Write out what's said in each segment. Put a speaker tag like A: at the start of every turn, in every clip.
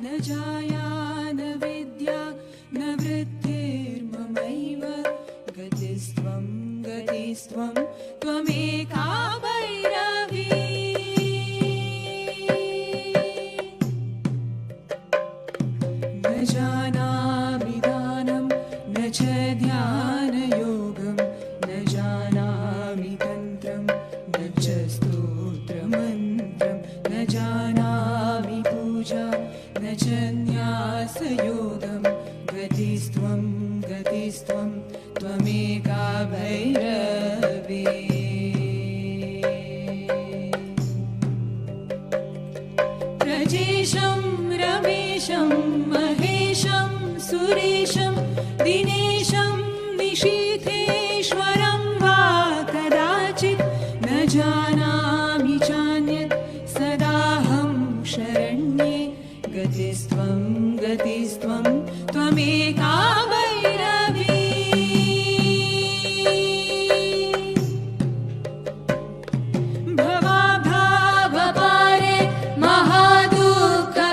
A: न जाया न विद्या न वृत्तिर्ममैव गतिस्त्वं गतिस्त्वं त्वमेका भैरवी न जानामि दानं न च ध्यानयोगं न जानामि तन्त्रं न च स्तोत्रमन्त्रं न जानामि पूजा न च न्यासयोगं गतिस्त्वं गतिस्त्वं त्वमेका भैरवी प्रजेशं रमेशं महेशं सुरेशं दिनेशं निशीथेश्वरं वा कदाचित् न जानामि चान्यत् सदाहं शरण्ये गतिस्त्वं गतिस्त्वं त्वमेका भैरवी भवाभावपारे महादुःखभीरुः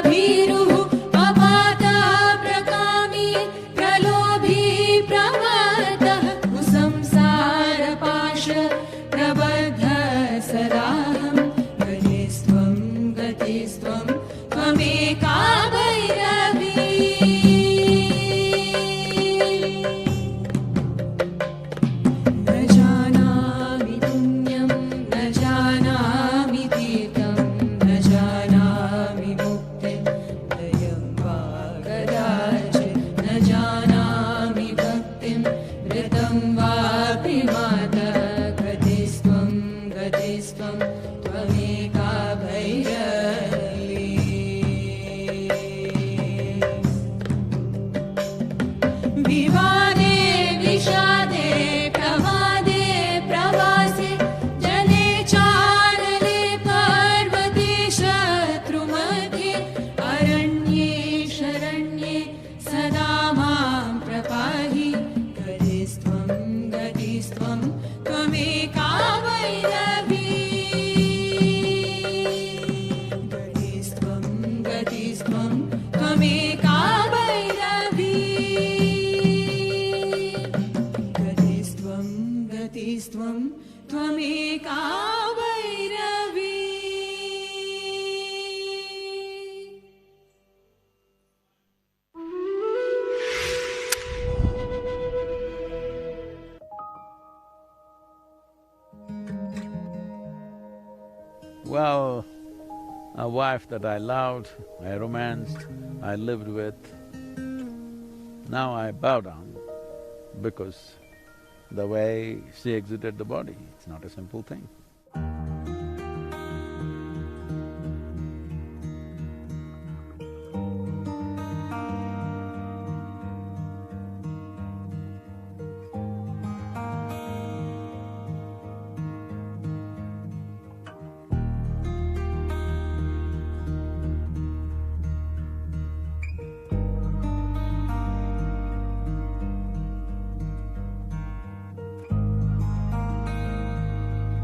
A: पपातः प्रकामी प्रलोभी प्रमत्तः कुसंसारपाश प्रबद्धः सदाहं गतिस्त्वं गतिस्त्वं त्वमेका भैरवी न जानामि पुण्यं न जानामि तीर्थं न जानामि मुक्तिं भयं वा कदाचित् न जानामि भक्तिं व्रतं वापि मातः गतिस्त्वं गतिस्त्वं त्वमेका भैरवी विवादे विषादे प्रमादे प्रवासे जले चानले पर्वते शत्रुमध्ये अरण्ये शरण्ये सदा मां प्रपाहि गतिस्त्वं गतिस्त्वं त्वमेका Bhairavi गतिस्त्वं गतिस्त्वं त्वमेका Bhairavi गतिस्त्वं गतिस्त्वं त्वमेका Bhairavi
B: Well, a wife that I loved, I romanced, I lived with, now I bow down because the way she exited the body, it's not a simple thing.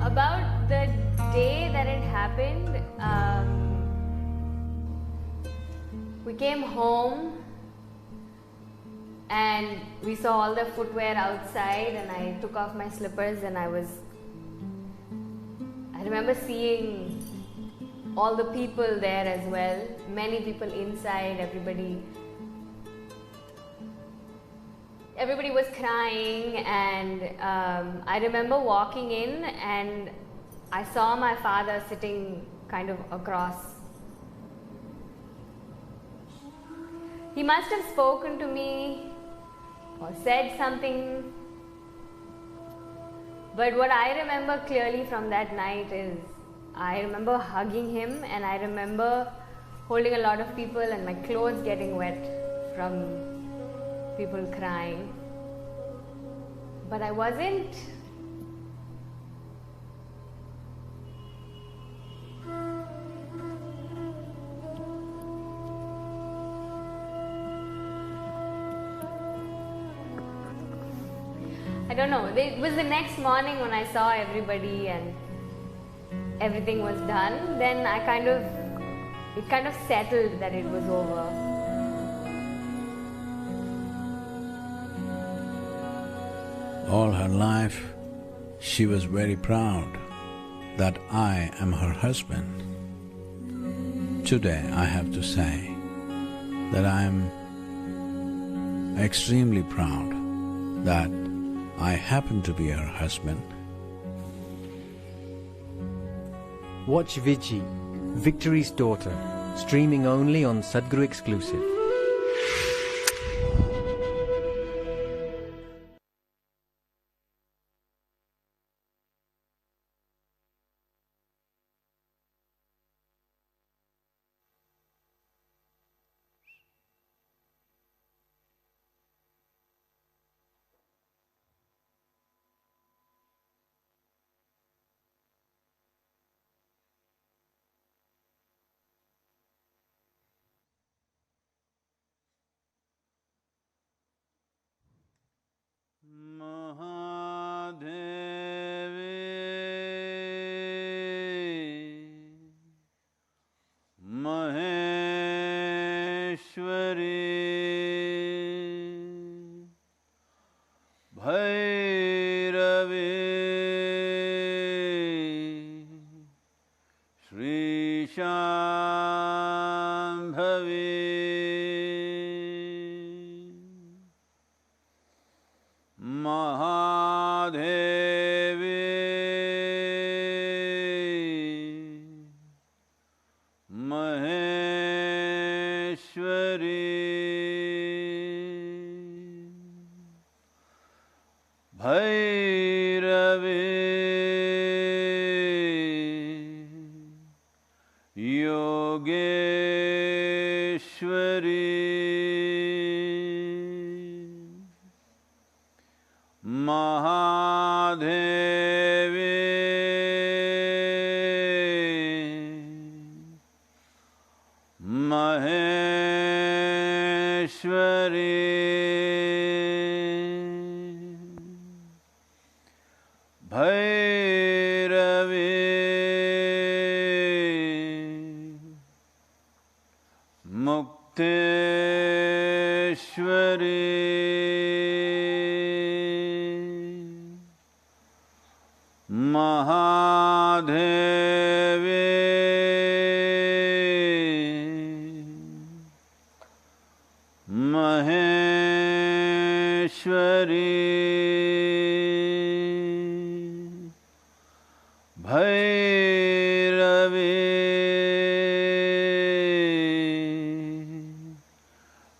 C: About the day that it happened, we came home and we saw all the footwear outside, and I took off my slippers and I remember seeing all the people there as well, many people inside, everybody was crying, and I remember walking in and I saw my father sitting kind of across. He must have spoken to me or said something, but what I remember clearly from that night is I remember hugging him, and I remember holding a lot of people and my clothes getting wet from people crying. But I wasn't. I don't know, it was the next morning when I saw everybody and everything was done, then I kind of it kind of settled that it was over.
B: All her life, she was very proud that I am her husband. Today, I have to say that I am extremely proud that I happen to be her husband.
D: Watch Viji, Victory's Daughter, streaming only on Sadhguru Exclusive.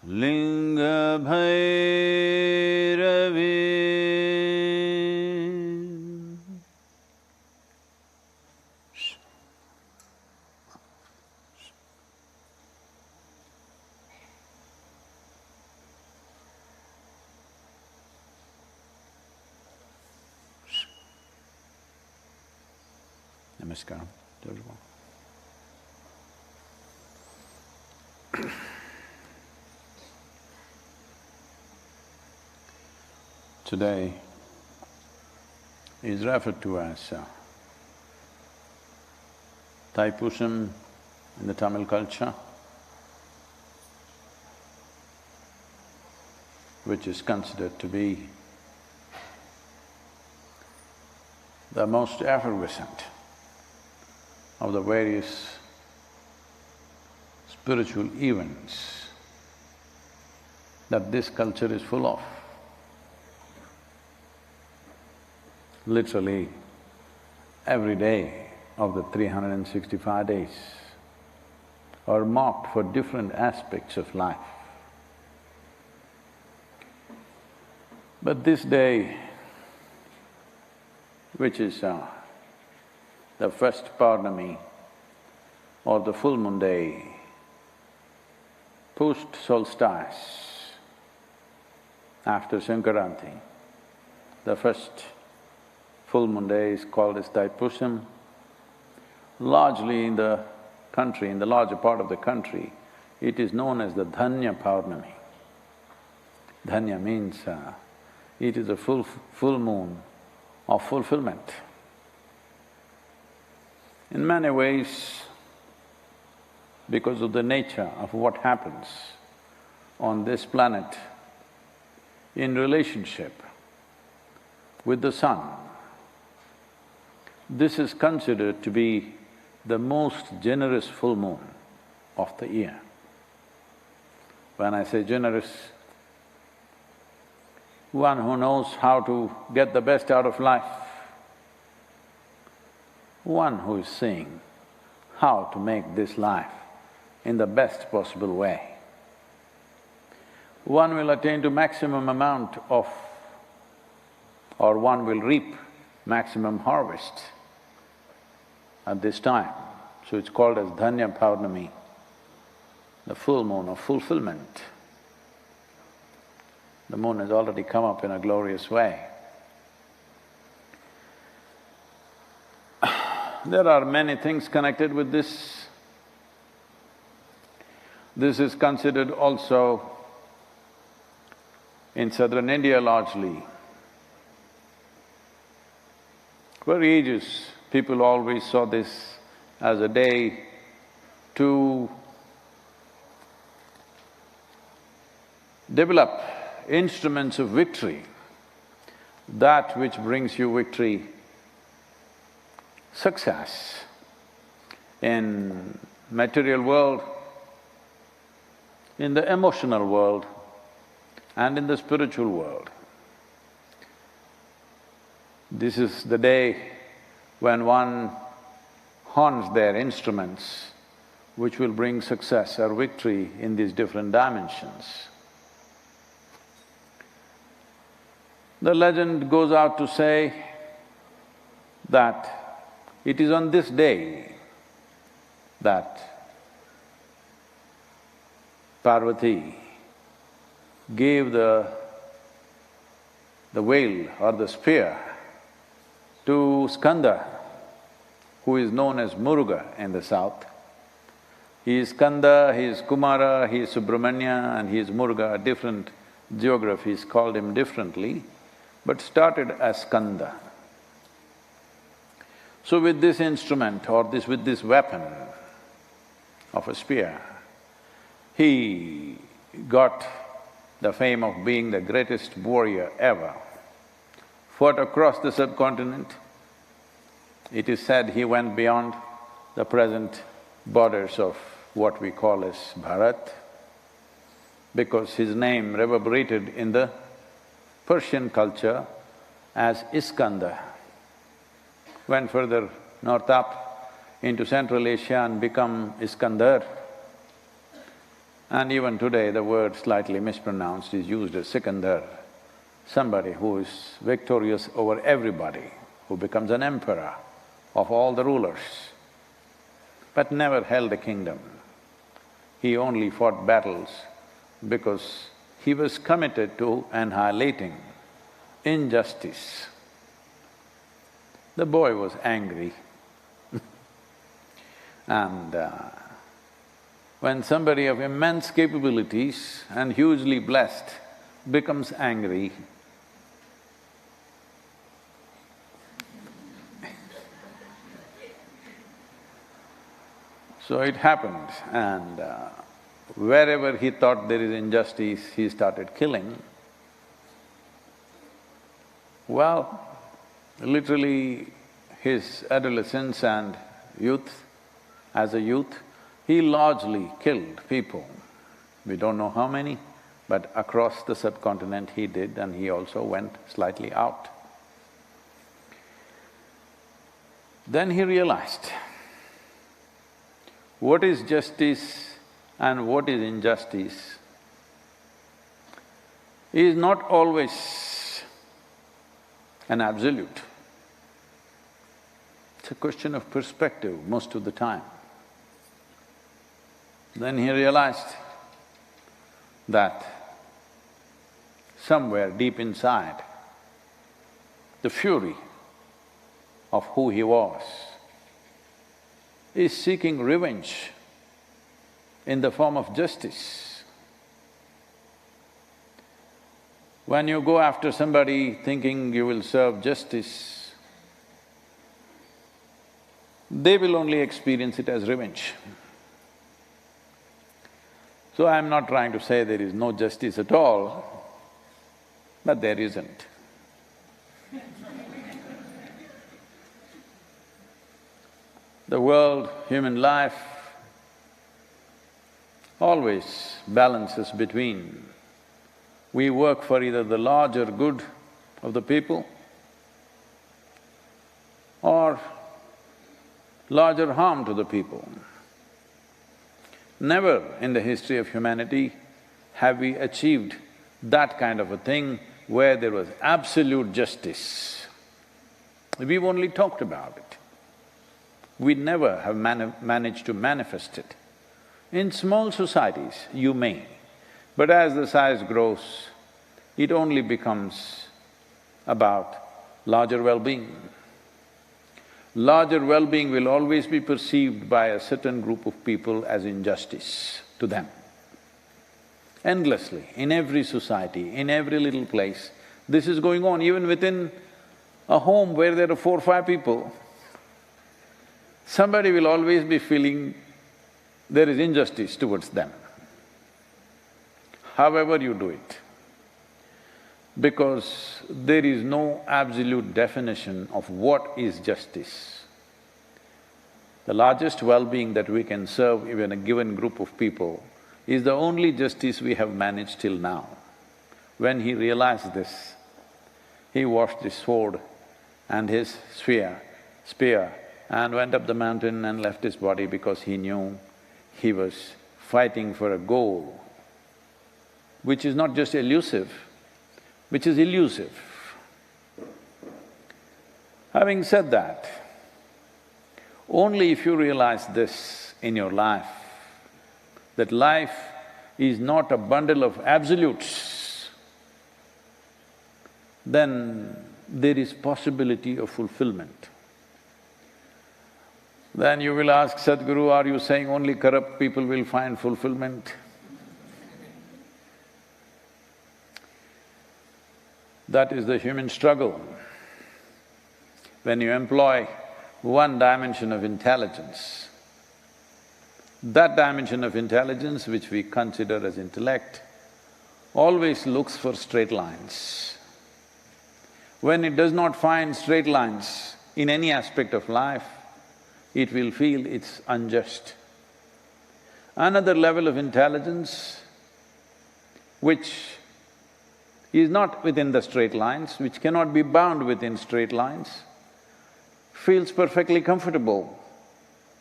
B: Linga Bhairavi. Namaskaram to everyone. Today is referred to as Thaipusam in the Tamil culture, which is considered to be the most effervescent of the various spiritual events that this culture is full of. Literally, every day of the 365 days are marked for different aspects of life. But this day, which is the first Purnami or the full moon day, post-solstice, after Sankaranti, the first full moon day is called as Thaipusam. Largely in the country, in the larger part of the country, it is known as the Dhanya Purnami. Dhanya means it is a full moon of fulfillment. In many ways, because of the nature of what happens on this planet in relationship with the sun. This is considered to be the most generous full moon of the year. When I say generous, one who knows how to get the best out of life, one who is seeing how to make this life in the best possible way. One will attain to maximum amount of, or one will reap maximum harvest at this time. So it's called as Dhanya Paurnami, the full moon of fulfillment. The moon has already come up in a glorious way. There are many things connected with this. This is considered also in southern India largely. For ages, people always saw this as a day to develop instruments of victory, that which brings you victory, success in material world, in the emotional world and in the spiritual world. This is the day when one horns their instruments which will bring success or victory in these different dimensions. The legend goes out to say that it is on this day that Parvati gave the veil or the spear to Skanda, who is known as Muruga in the south. He is Skanda, he is Kumara, he is Subramanya and he is Muruga. Different geographies called him differently, but started as Skanda. So with this instrument or with this weapon of a spear, he got the fame of being the greatest warrior ever. Fought across the subcontinent. It is said he went beyond the present borders of what we call as Bharat, because his name reverberated in the Persian culture as Iskandar. Went further north up into Central Asia and become Iskandar. And even today the word slightly mispronounced is used as Sikandar, somebody who is victorious over everybody, who becomes an emperor of all the rulers, but never held a kingdom. He only fought battles because he was committed to annihilating injustice. The boy was angry and when somebody of immense capabilities and hugely blessed becomes angry, so it happened and wherever he thought there is injustice, he started killing. Well, literally his adolescence and youth, as a youth, he largely killed people. We don't know how many, but across the subcontinent he did, and he also went slightly out. Then he realized what is justice and what is injustice is not always an absolute. It's a question of perspective most of the time. Then he realized that somewhere deep inside, the fury of who he was is seeking revenge in the form of justice. When you go after somebody thinking you will serve justice, they will only experience it as revenge. So I'm not trying to say there is no justice at all, but there isn't. The world, human life, always balances between we work for either the larger good of the people or larger harm to the people. Never in the history of humanity have we achieved that kind of a thing where there was absolute justice. We've only talked about it. We never have managed to manifest it. In small societies, you may, but as the size grows, it only becomes about larger well-being. Larger well-being will always be perceived by a certain group of people as injustice to them. Endlessly, in every society, in every little place, this is going on. Even within a home where there are 4 or 5 people, somebody will always be feeling there is injustice towards them, however you do it. Because there is no absolute definition of what is justice. The largest well-being that we can serve even a given group of people is the only justice we have managed till now. When he realized this, he washed his sword and his spear and went up the mountain and left his body because he knew he was fighting for a goal which is not just elusive, which is elusive. Having said that, only if you realize this in your life, that life is not a bundle of absolutes, then there is possibility of fulfillment. Then you will ask, Sadhguru, are you saying only corrupt people will find fulfillment? That is the human struggle. When you employ one dimension of intelligence, that dimension of intelligence which we consider as intellect always looks for straight lines. When it does not find straight lines in any aspect of life, it will feel it's unjust. Another level of intelligence which is not within the straight lines, which cannot be bound within straight lines, feels perfectly comfortable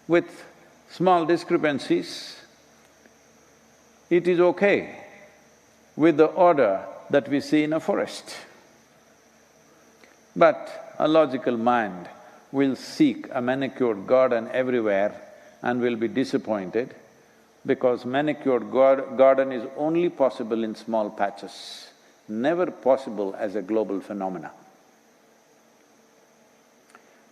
B: with small discrepancies. It is okay with the order that we see in a forest. But a logical mind will seek a manicured garden everywhere and will be disappointed because manicured garden is only possible in small patches, never possible as a global phenomena.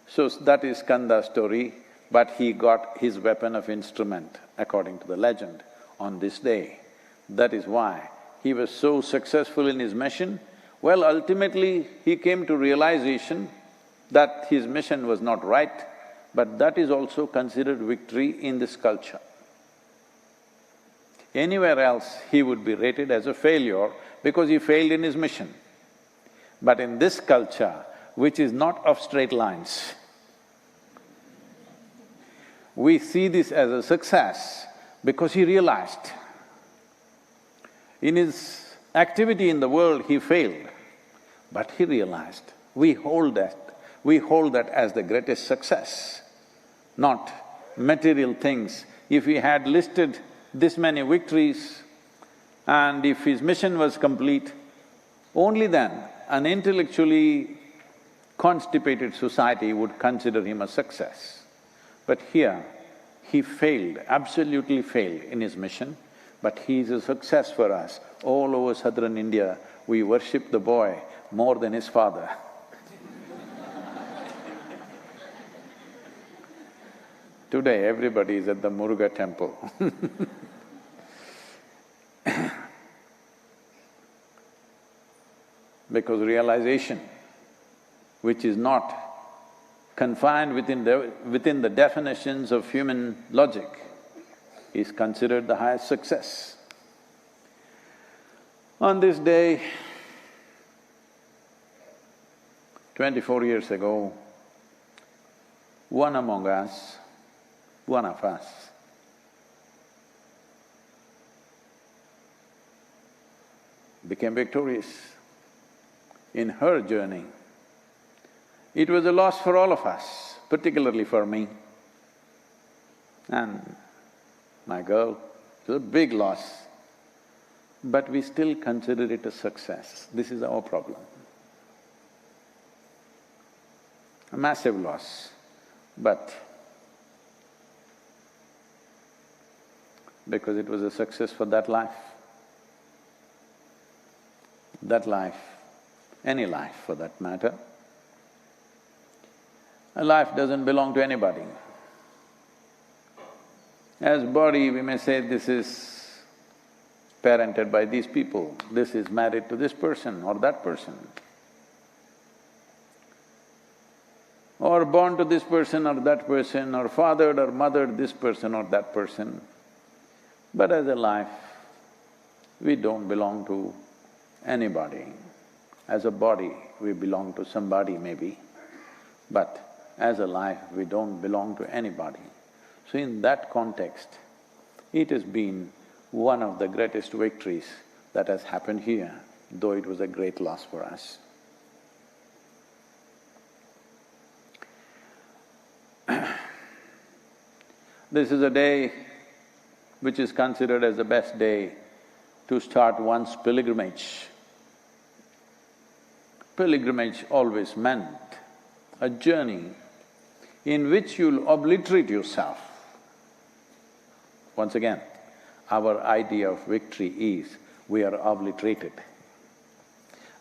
B: So that is Kanda's story, but he got his weapon of instrument, according to the legend, on this day. That is why he was so successful in his mission. Well, ultimately he came to realization that his mission was not right, but that is also considered victory in this culture. Anywhere else he would be rated as a failure because he failed in his mission. But in this culture, which is not of straight lines, we see this as a success because he realized. In his activity in the world, he failed, but he realized. We hold that as the greatest success, not material things. If he had listed this many victories and if his mission was complete, only then an intellectually constipated society would consider him a success. But here, he failed, absolutely failed in his mission, but he is a success for us. All over southern India, we worship the boy more than his father. Today, everybody is at the Muruga temple because realization, which is not confined within the definitions of human logic, is considered the highest success. On this day, 24 years ago, one among us, one of us, became victorious in her journey. It was a loss for all of us, particularly for me and my girl. It was a big loss, but we still consider it a success. This is our problem. A massive loss, but because it was a success for that life. That life, any life for that matter. A life doesn't belong to anybody. As body, we may say this is parented by these people, this is married to this person or that person, or born to this person or that person, or fathered or mothered this person or that person. But as a life, we don't belong to anybody. As a body, we belong to somebody maybe, but as a life, we don't belong to anybody. So in that context, it has been one of the greatest victories that has happened here, though it was a great loss for us. This is a day which is considered as the best day to start one's pilgrimage. Pilgrimage always meant a journey in which you'll obliterate yourself. Once again, our idea of victory is we are obliterated.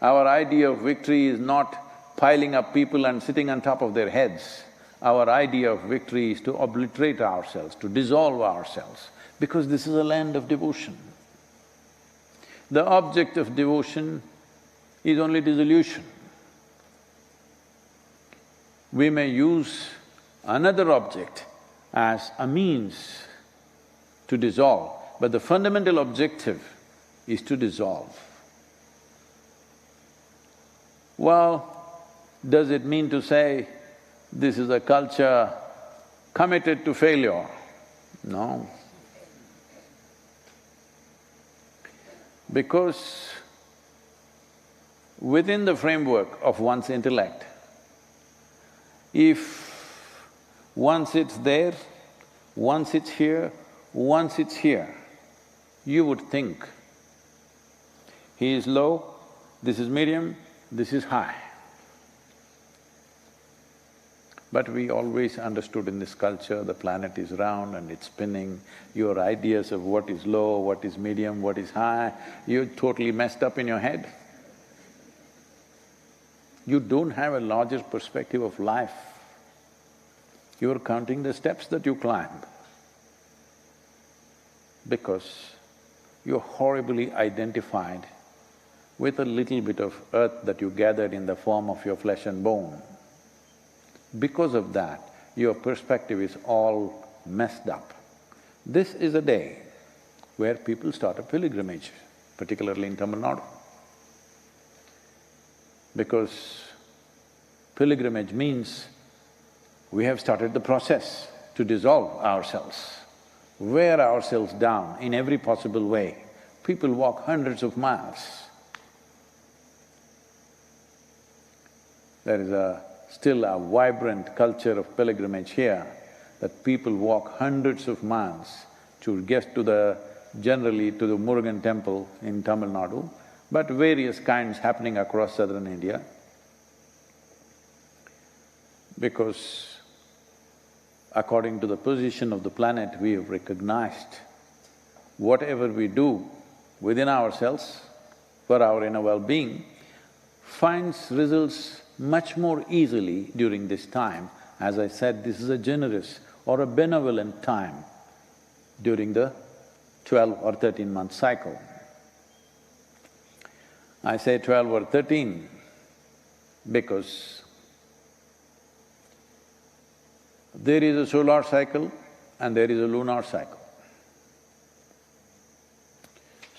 B: Our idea of victory is not piling up people and sitting on top of their heads. Our idea of victory is to obliterate ourselves, to dissolve ourselves, because this is a land of devotion. The object of devotion is only dissolution. We may use another object as a means to dissolve, but the fundamental objective is to dissolve. Well, does it mean to say this is a culture committed to failure? No. Because within the framework of one's intellect, if one sits there, one sits here, one sits here, you would think, he is low, this is medium, this is high. But we always understood in this culture, the planet is round and it's spinning. Your ideas of what is low, what is medium, what is high, you're totally messed up in your head. You don't have a larger perspective of life. You're counting the steps that you climb because you're horribly identified with a little bit of earth that you gathered in the form of your flesh and bone. Because of that, your perspective is all messed up. This is a day where people start a pilgrimage, particularly in Tamil Nadu. Because pilgrimage means we have started the process to dissolve ourselves, wear ourselves down in every possible way. People walk hundreds of miles. There is still a vibrant culture of pilgrimage here, that people walk hundreds of miles to get to generally to the Murugan temple in Tamil Nadu, but various kinds happening across southern India. Because according to the position of the planet, we have recognized whatever we do within ourselves for our inner well-being finds results much more easily during this time. As I said, this is a generous or a benevolent time during the 12 or 13-month cycle. I say 12 or 13 because there is a solar cycle and there is a lunar cycle.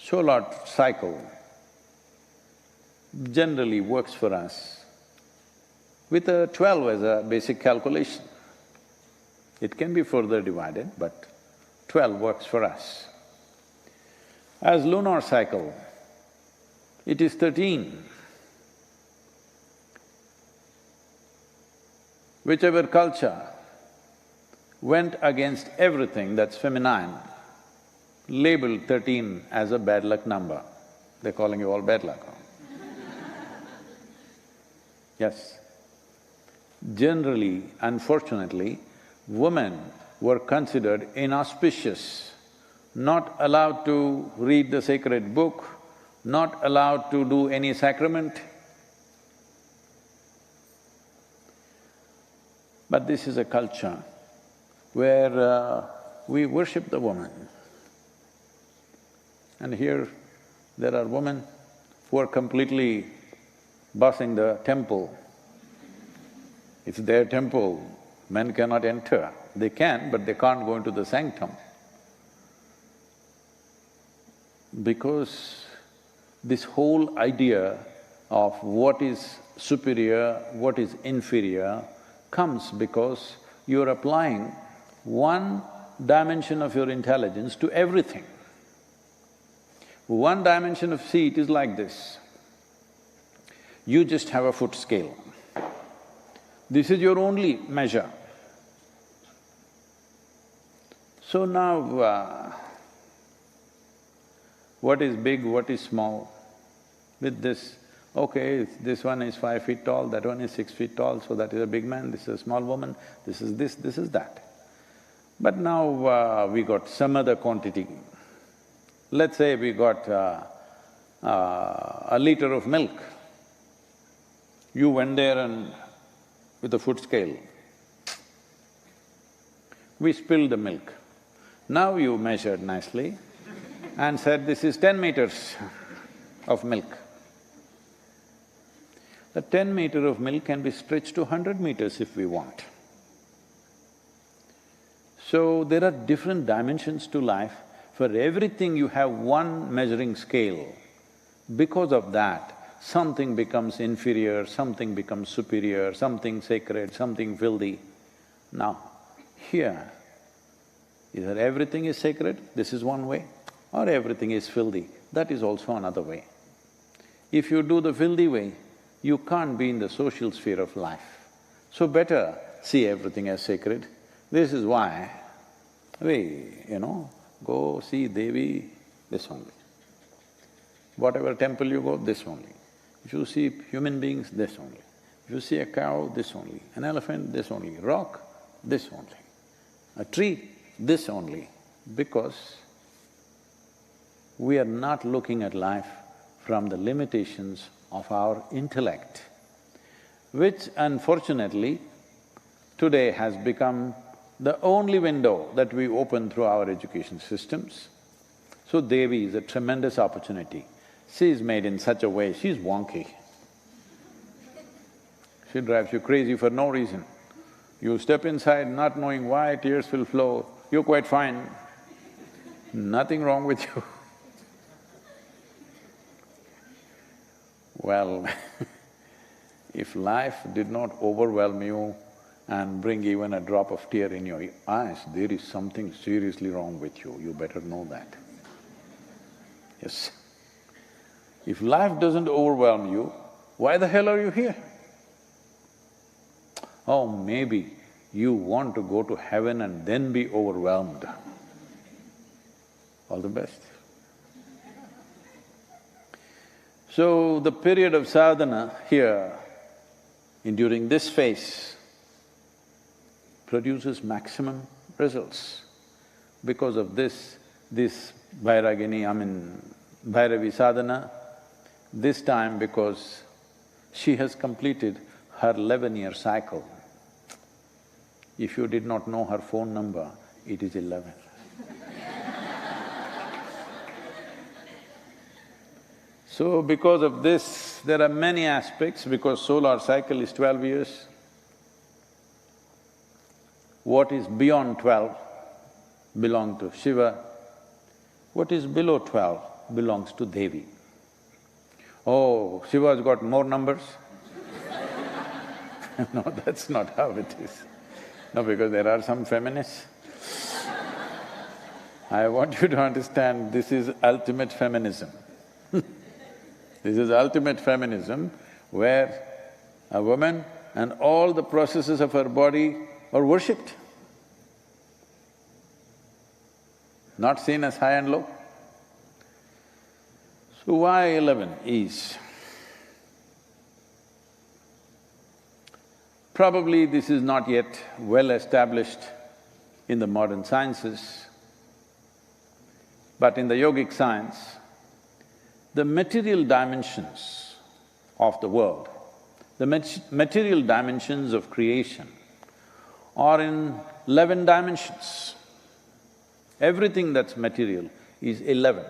B: Solar cycle generally works for us with a 12 as a basic calculation. It can be further divided, but 12 works for us. As lunar cycle, it is 13. Whichever culture went against everything that's feminine, labeled 13 as a bad luck number. They're calling you all bad luck. Yes. Generally, unfortunately, women were considered inauspicious, not allowed to read the sacred book, not allowed to do any sacrament. But this is a culture where we worship the woman. And here there are women who are completely bossing the temple. It's their temple, men cannot enter. They can, but they can't go into the sanctum. Because this whole idea of what is superior, what is inferior comes because you're applying one dimension of your intelligence to everything. One dimension of see, it is like this. You just have a foot scale. This is your only measure. So now, what is big, what is small? With this, okay, this one is 5 feet tall, that one is 6 feet tall, so that is a big man, this is a small woman, this is this, this is that. But now we got some other quantity. Let's say we got a liter of milk. You went there and with a foot scale, we spilled the milk. Now you measured nicely and said, this is 10 meters of milk. The 10 meter of milk can be stretched to 100 meters if we want. So there are different dimensions to life. For everything you have one measuring scale. Because of that, something becomes inferior, something becomes superior, something sacred, something filthy. Now, here, either everything is sacred, this is one way, or everything is filthy, that is also another way. If you do the filthy way, you can't be in the social sphere of life. So better see everything as sacred. This is why we, go see Devi, this only. Whatever temple you go, this only. If you see human beings, this only. If you see a cow, this only. An elephant, this only. Rock, this only. A tree, this only. Because we are not looking at life from the limitations of our intellect, which unfortunately today has become the only window that we open through our education systems. So Devi is a tremendous opportunity. She is made in such a way, she's wonky. She drives you crazy for no reason. You step inside not knowing why, tears will flow, you're quite fine. Nothing wrong with you. Well, if life did not overwhelm you and bring even a drop of tear in your eyes, there is something seriously wrong with you, you better know that. Yes. If life doesn't overwhelm you, why the hell are you here? Oh, maybe you want to go to heaven and then be overwhelmed. All the best. So, the period of sadhana here, during this phase, produces maximum results. Because of this Bhairavi sadhana, this time because she has completed her 11-year cycle. If you did not know her phone number, it is 11. So because of this, there are many aspects, because solar cycle is 12 years. What is beyond 12 belongs to Shiva. What is below 12 belongs to Devi. oh, Shiva's got more numbers. No, that's not how it is. No, because there are some feminists. I want you to understand, this is ultimate feminism. This is ultimate feminism where a woman and all the processes of her body are worshipped, not seen as high and low. So why 11 is? Probably this is not yet well established in the modern sciences, but in the yogic science, the material dimensions of the world, the material dimensions of creation are in 11 dimensions. Everything that's material is 11.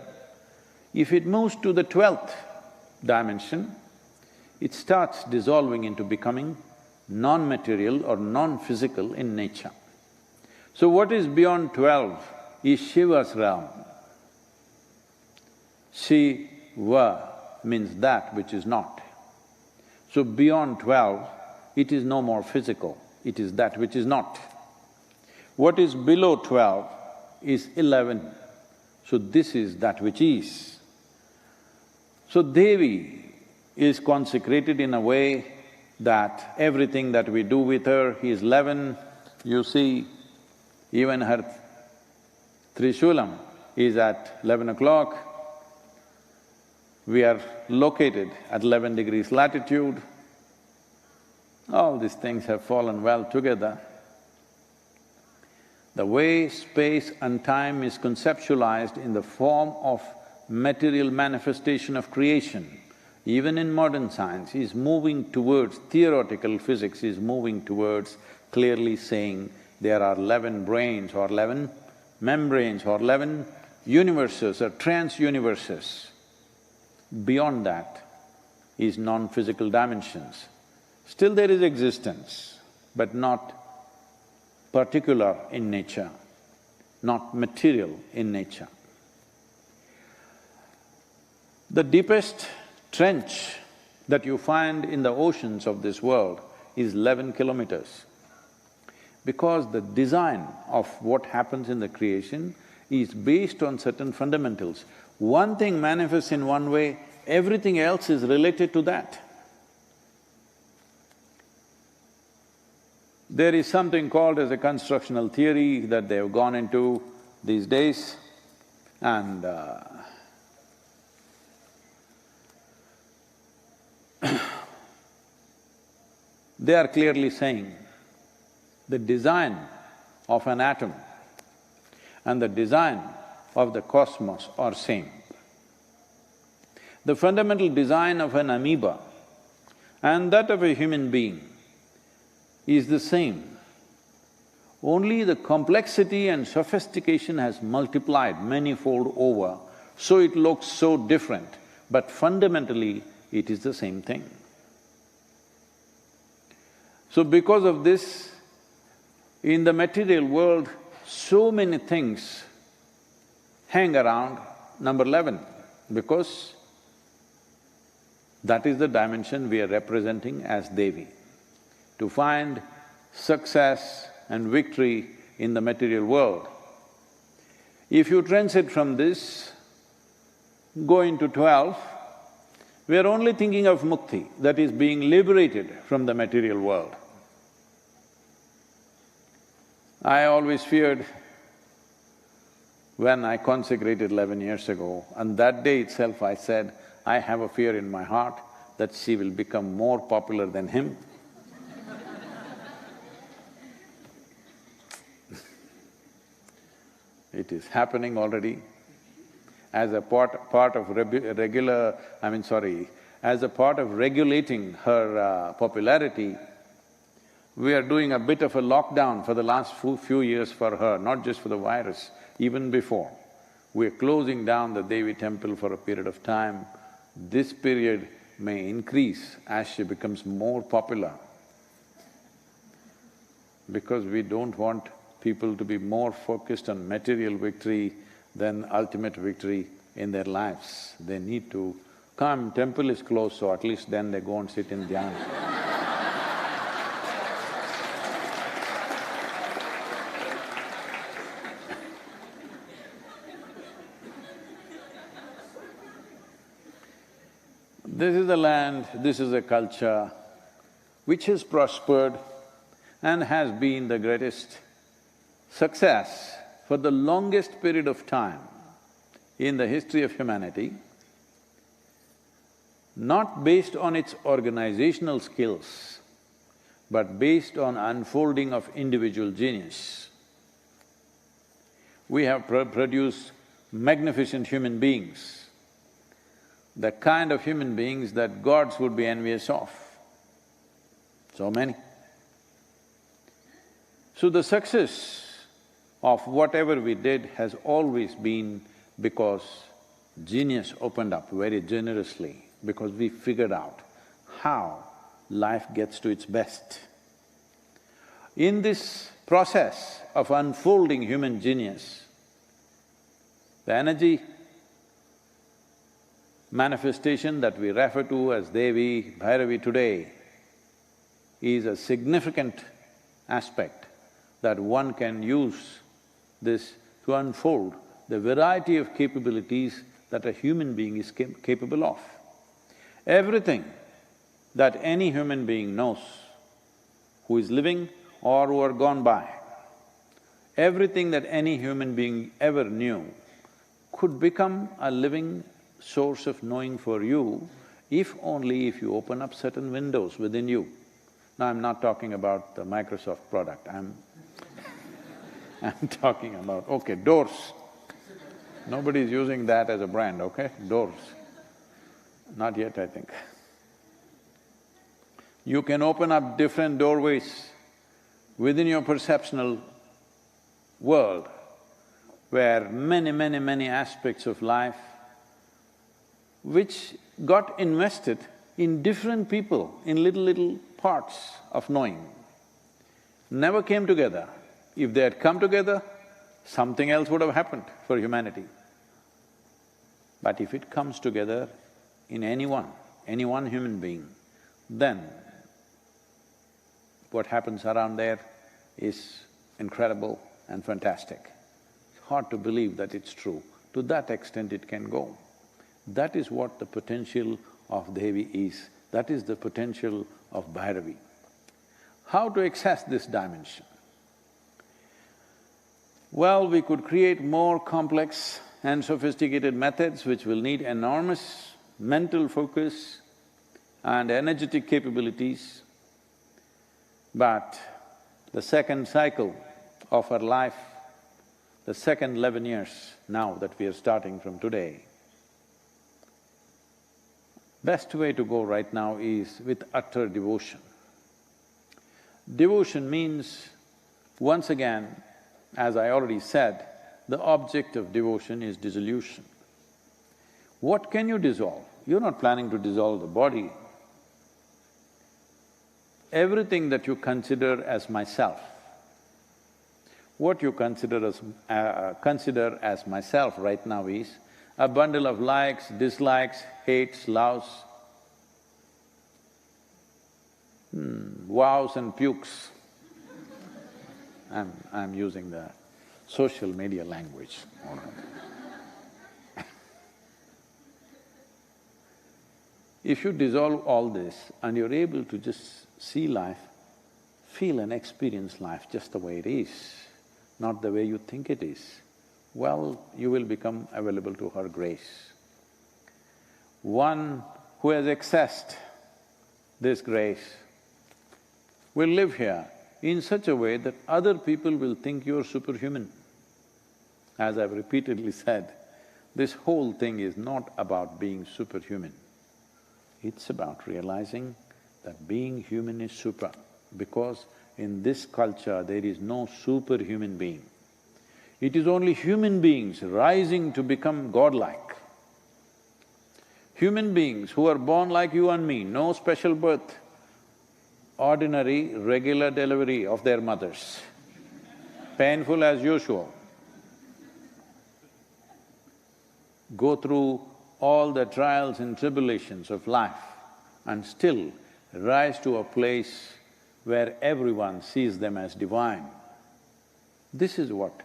B: If it moves to the 12th dimension, it starts dissolving into becoming non-material or non-physical in nature. So what is beyond 12 is Shiva's realm. Shiva means that which is not. So beyond 12, it is no more physical, it is that which is not. What is below 12 is 11, so this is that which is. So Devi is consecrated in a way that everything that we do with her is 11. You see, even her Trishulam is at 11 o'clock. We are located at 11 degrees latitude. All these things have fallen well together. The way space and time is conceptualized in the form of material manifestation of creation, even in modern science, is moving towards… theoretical physics is moving towards clearly saying there are 11 brains or 11 membranes or 11 universes or trans-universes. Beyond that is non-physical dimensions. Still there is existence, but not particular in nature, not material in nature. The deepest trench that you find in the oceans of this world is 11 kilometers, because the design of what happens in the creation is based on certain fundamentals. One thing manifests in one way, everything else is related to that. There is something called as a constructional theory that they have gone into these days, and they are clearly saying the design of an atom and the design of the cosmos are same. The fundamental design of an amoeba and that of a human being is the same. Only the complexity and sophistication has multiplied many-fold over, so it looks so different, but fundamentally it is the same thing. So because of this, in the material world, so many things hang around number 11, because that is the dimension we are representing as Devi. To find success and victory in the material world, if you transit from this, go into 12, we are only thinking of mukti, that is being liberated from the material world. I always feared when I consecrated 11 years ago, and that day itself I said, I have a fear in my heart that she will become more popular than him. It is happening already. As a part of as a part of regulating her popularity, we are doing a bit of a lockdown for the last few years for her, not just for the virus, even before. We're closing down the Devi temple for a period of time. This period may increase as she becomes more popular, because we don't want people to be more focused on material victory than ultimate victory in their lives. They need to Come, temple is closed, so at least then they go and sit in dhyana. This is a land, this is a culture which has prospered and has been the greatest success for the longest period of time in the history of humanity, not based on its organizational skills, but based on unfolding of individual genius. We have produced magnificent human beings, the kind of human beings that gods would be envious of. So many. So the success of whatever we did has always been because genius opened up very generously, because we figured out how life gets to its best. In this process of unfolding human genius, the energy manifestation that we refer to as Devi Bhairavi today is a significant aspect that one can use this to unfold the variety of capabilities that a human being is capable of. Everything that any human being knows who is living or who are gone by, everything that any human being ever knew could become a living source of knowing for you if only if you open up certain windows within you. Now, I'm not talking about the Microsoft product, I'm talking about, okay, doors. Nobody's using that as a brand, okay? Doors. Not yet, I think. You can open up different doorways within your perceptional world where many aspects of life which got invested in different people, in little parts of knowing, never came together. If they had come together, something else would have happened for humanity. But if it comes together in any one human being, then what happens around there is incredible and fantastic. It's hard to believe that it's true. To that extent it can go. That is what the potential of Devi is, that is the potential of Bhairavi. How to access this dimension? Well, we could create more complex and sophisticated methods which will need enormous mental focus and energetic capabilities, but the second cycle of our life, the second 11 years now that we are starting from today, best way to go right now is with utter devotion. Devotion means, once again, as I already said, the object of devotion is dissolution. What can you dissolve? You're not planning to dissolve the body. Everything that you consider as myself, what you consider as myself right now is a bundle of likes, dislikes, hates, loves, vows and pukes. I'm using the social media language, all right. If you dissolve all this and you're able to just see life, feel and experience life just the way it is, not the way you think it is, well, you will become available to her grace. One who has accessed this grace will live here in such a way that other people will think you're superhuman. As I've repeatedly said, this whole thing is not about being superhuman. It's about realizing that being human is super, because in this culture there is no superhuman being. It is only human beings rising to become godlike. Human beings who are born like you and me, no special birth, ordinary, regular delivery of their mothers, painful as usual, go through all the trials and tribulations of life and still rise to a place where everyone sees them as divine. This is what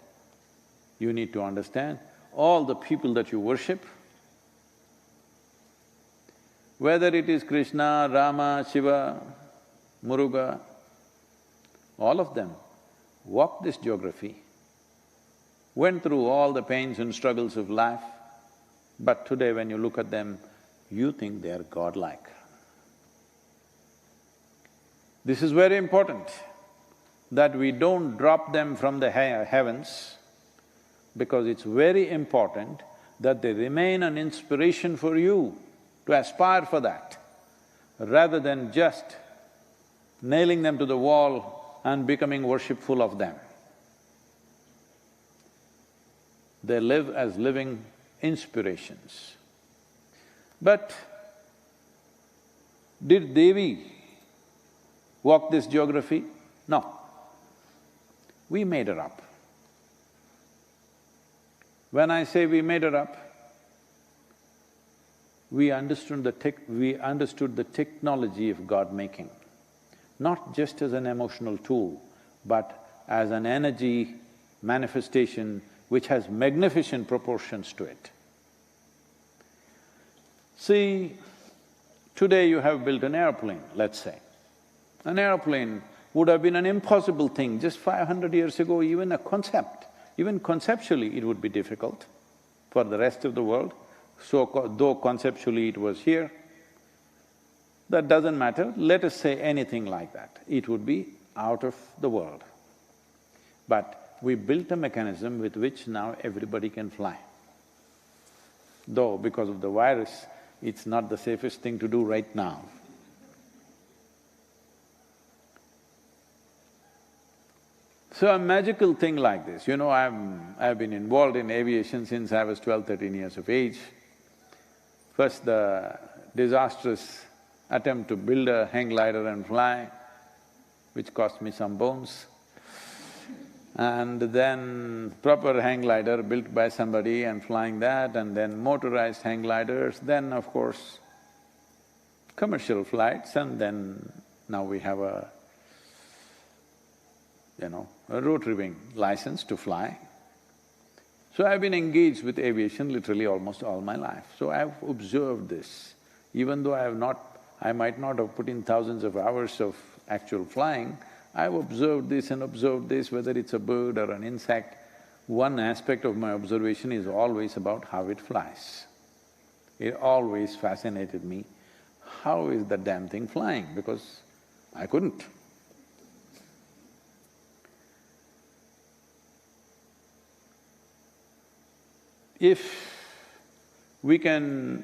B: you need to understand. All the people that you worship, whether it is Krishna, Rama, Shiva, Muruga, all of them walked this geography, went through all the pains and struggles of life, but today when you look at them, you think they are godlike. This is very important, that we don't drop them from the heavens, because it's very important that they remain an inspiration for you to aspire for that, rather than just nailing them to the wall and becoming worshipful of them. They live as living inspirations. But did Devi walk this geography? No. We made her up. When I say we made her up, we understood the technology of God-making, not just as an emotional tool, but as an energy manifestation which has magnificent proportions to it. See, today you have built an airplane, let's say. An airplane would have been an impossible thing just 500 years ago, even a concept. Even conceptually it would be difficult for the rest of the world. So though conceptually it was here, that doesn't matter, let us say anything like that, it would be out of the world. But we built a mechanism with which now everybody can fly. Though because of the virus, it's not the safest thing to do right now. So a magical thing like this, you know, I've been involved in aviation since I was 12, 13 years of age. First the disastrous attempt to build a hang glider and fly, which cost me some bones. And then proper hang glider built by somebody and flying that, and then motorized hang gliders, then of course commercial flights, and then now we have a rotary wing license to fly. So I've been engaged with aviation literally almost all my life. So I've observed this. Even though I might not have put in thousands of hours of actual flying, I've observed this and observed this, whether it's a bird or an insect. One aspect of my observation is always about how it flies. It always fascinated me, how is that damn thing flying, because I couldn't. If we can…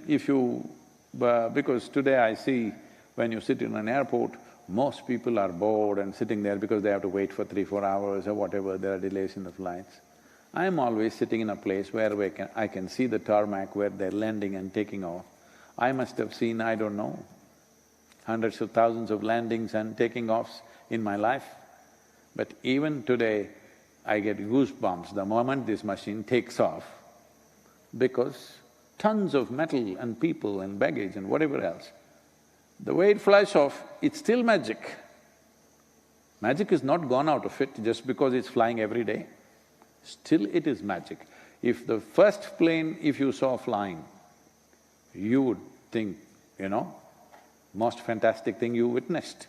B: because today I see when you sit in an airport, most people are bored and sitting there because they have to wait for 3-4 hours or whatever, there are delays in the flights. I'm always sitting in a place where I can see the tarmac where they're landing and taking off. I must have seen, I don't know, hundreds of thousands of landings and taking offs in my life. But even today, I get goosebumps the moment this machine takes off, because tons of metal and people and baggage and whatever else, the way it flies off, it's still magic. Magic is not gone out of it just because it's flying every day. Still it is magic. If the first plane, if you saw flying, you would think, most fantastic thing you witnessed.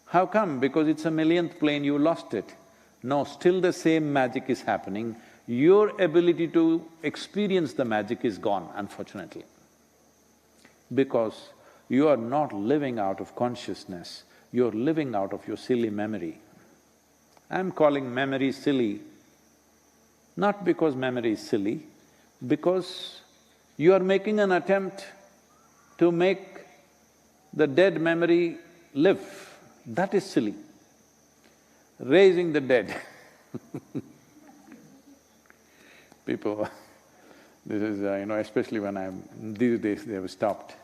B: How come? Because it's a millionth plane, you lost it. No, still the same magic is happening. Your ability to experience the magic is gone, unfortunately, because you are not living out of consciousness, you're living out of your silly memory. I'm calling memory silly, not because memory is silly, because you are making an attempt to make the dead memory live. That is silly. Raising the dead people, this is, especially when these days they have stopped.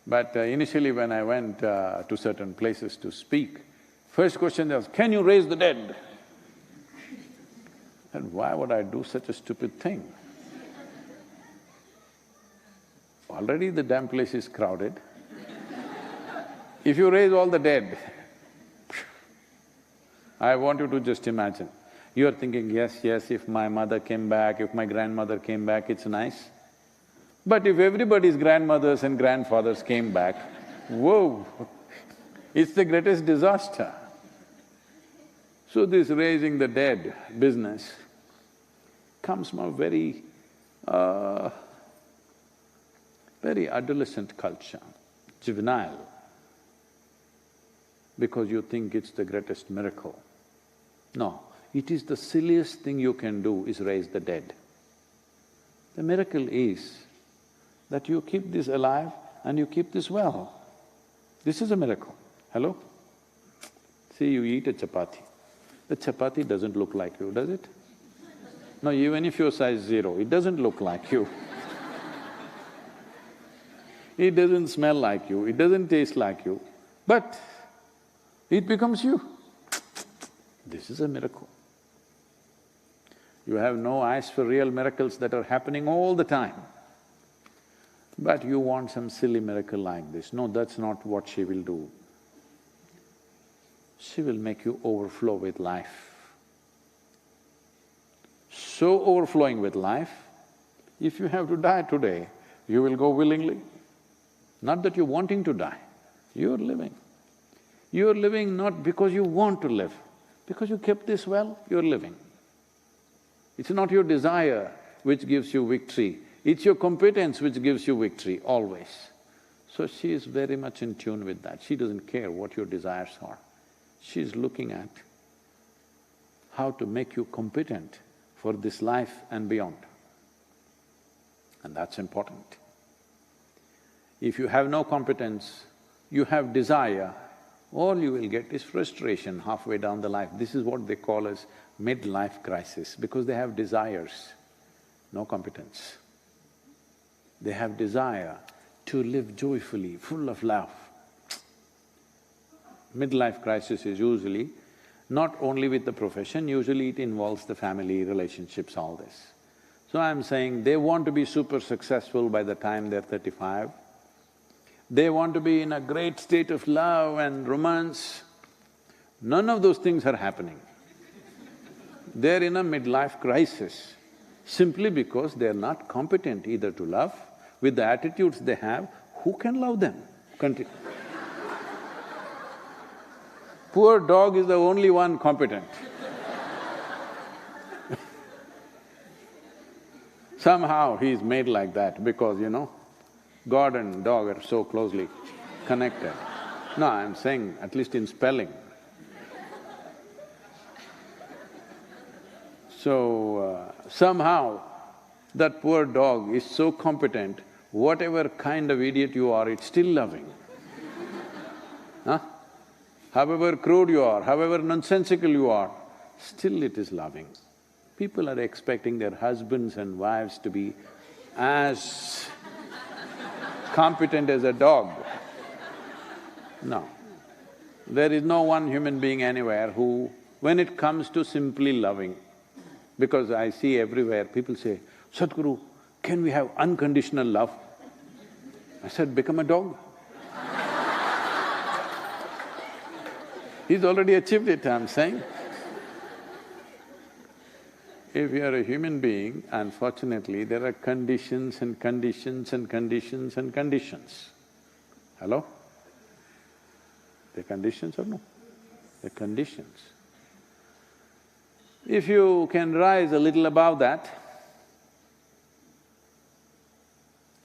B: But initially when I went to certain places to speak, first question was, can you raise the dead? And why would I do such a stupid thing? Already the damn place is crowded. If you raise all the dead, I want you to just imagine. You are thinking, yes, yes, if my mother came back, if my grandmother came back, it's nice. But if everybody's grandmothers and grandfathers came back, whoa, it's the greatest disaster. So this raising the dead business comes from a very adolescent culture, juvenile, because you think it's the greatest miracle. No, it is the silliest thing you can do is raise the dead. The miracle is that you keep this alive and you keep this well. This is a miracle. Hello? See, you eat a chapati. The chapati doesn't look like you, does it? No, even if you're size 0, it doesn't look like you. It doesn't smell like you, it doesn't taste like you, but it becomes you. This is a miracle. You have no eyes for real miracles that are happening all the time. But you want some silly miracle like this. No, that's not what she will do. She will make you overflow with life. So overflowing with life, if you have to die today, you will go willingly. Not that you're wanting to die, you're living. You're living not because you want to live, because you kept this well, you're living. It's not your desire which gives you victory, it's your competence which gives you victory, always. So she is very much in tune with that. She doesn't care what your desires are. She's looking at how to make you competent for this life and beyond. And that's important. If you have no competence, you have desire, all you will get is frustration halfway down the life. This is what they call as midlife crisis, because they have desires, no competence. They have desire to live joyfully, full of love. Midlife crisis is usually not only with the profession, usually it involves the family, relationships, all this. So I'm saying they want to be super successful by the time they're 35. They want to be in a great state of love and romance. None of those things are happening. They're in a midlife crisis simply because they're not competent either to love. With the attitudes they have, who can love them? Poor dog is the only one competent. Somehow he's made like that because, God and dog are so closely connected. No, I'm saying at least in spelling. So, somehow that poor dog is so competent, whatever kind of idiot you are, it's still loving. Huh? However crude you are, however nonsensical you are, still it is loving. People are expecting their husbands and wives to be as competent as a dog. No. There is no one human being anywhere who, when it comes to simply loving, because I see everywhere people say, Sadhguru, can we have unconditional love? I said, become a dog. He's already achieved it, I'm saying. If you are a human being, unfortunately, there are conditions and conditions and conditions and conditions. Hello? The conditions or no? The conditions. If you can rise a little above that,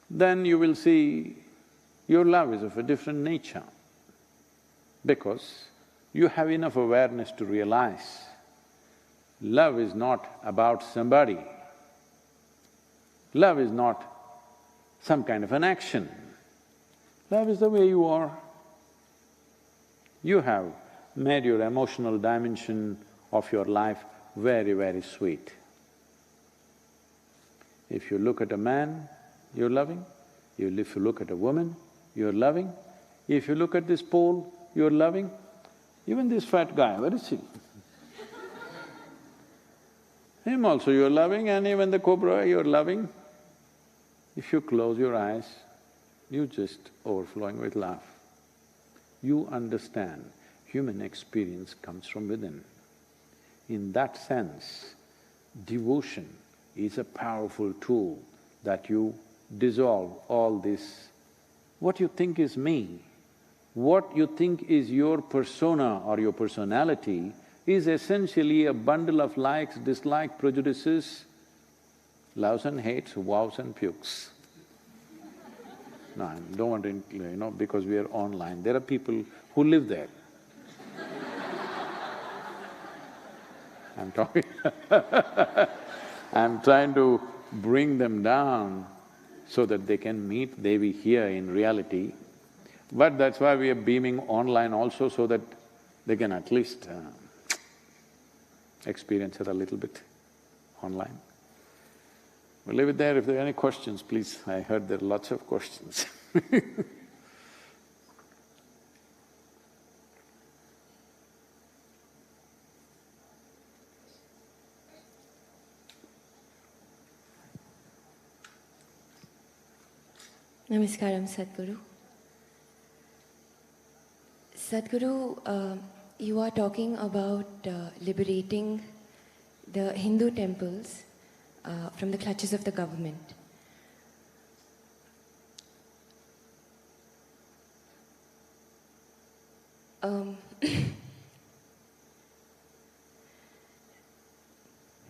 B: then you will see your love is of a different nature, because you have enough awareness to realize love is not about somebody. Love is not some kind of an action. Love is the way you are. You have made your emotional dimension of your life very, very sweet. If you look at a man, you're loving. If you look at a woman, you're loving. If you look at this pole, you're loving. Even this fat guy, where is he? Him also you're loving, and even the cobra you're loving. If you close your eyes, you just overflowing with love. You understand human experience comes from within. In that sense, devotion is a powerful tool that you dissolve all this. What you think is me, what you think is your persona or your personality is essentially a bundle of likes, dislikes, prejudices, loves and hates, vows and pukes. No, I don't want to, because we are online, there are people who live there. I'm talking I'm trying to bring them down so that they can meet Devi here in reality. But that's why we are beaming online also, so that they can at least experience it a little bit online. We'll leave it there. If there are any questions, please. I heard there are lots of questions.
E: Namaskaram, Sadhguru. Sadhguru, you are talking about liberating the Hindu temples from the clutches of the government.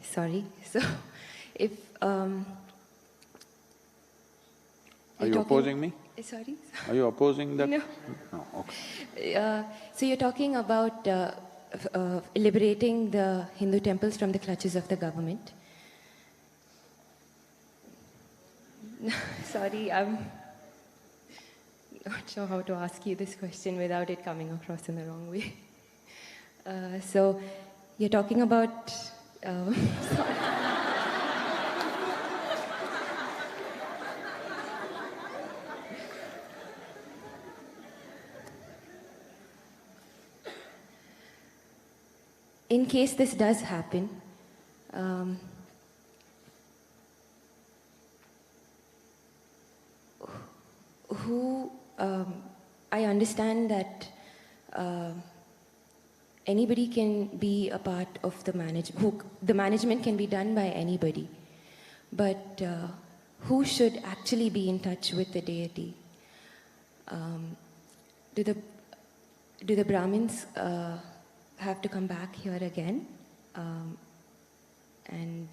E: Sorry, so if
B: Are you opposing me?
E: Sorry?
B: Are you opposing that?
E: No.
B: No, okay.
E: So you're talking about liberating the Hindu temples from the clutches of the government. Sorry, I'm not sure how to ask you this question without it coming across in the wrong way. So you're talking about… In case this does happen, I understand that anybody can be a part of the management, the management can be done by anybody, but who should actually be in touch with the deity? Do the Brahmins have to come back here again? And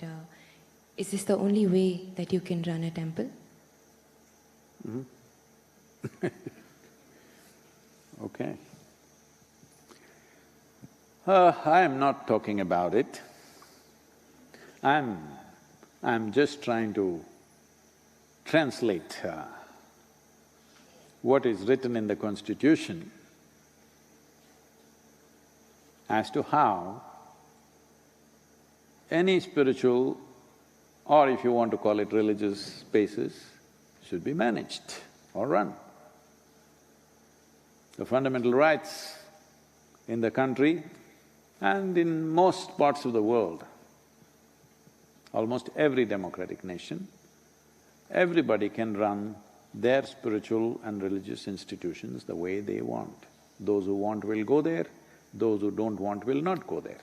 E: is this the only way that you can run a temple?
B: Okay. I am not talking about it. I'm just trying to translate what is written in the Constitution as to how any spiritual, or if you want to call it religious spaces, should be managed or run. The fundamental rights in the country and in most parts of the world, almost every democratic nation, everybody can run their spiritual and religious institutions the way they want. Those who want will go there, those who don't want will not go there.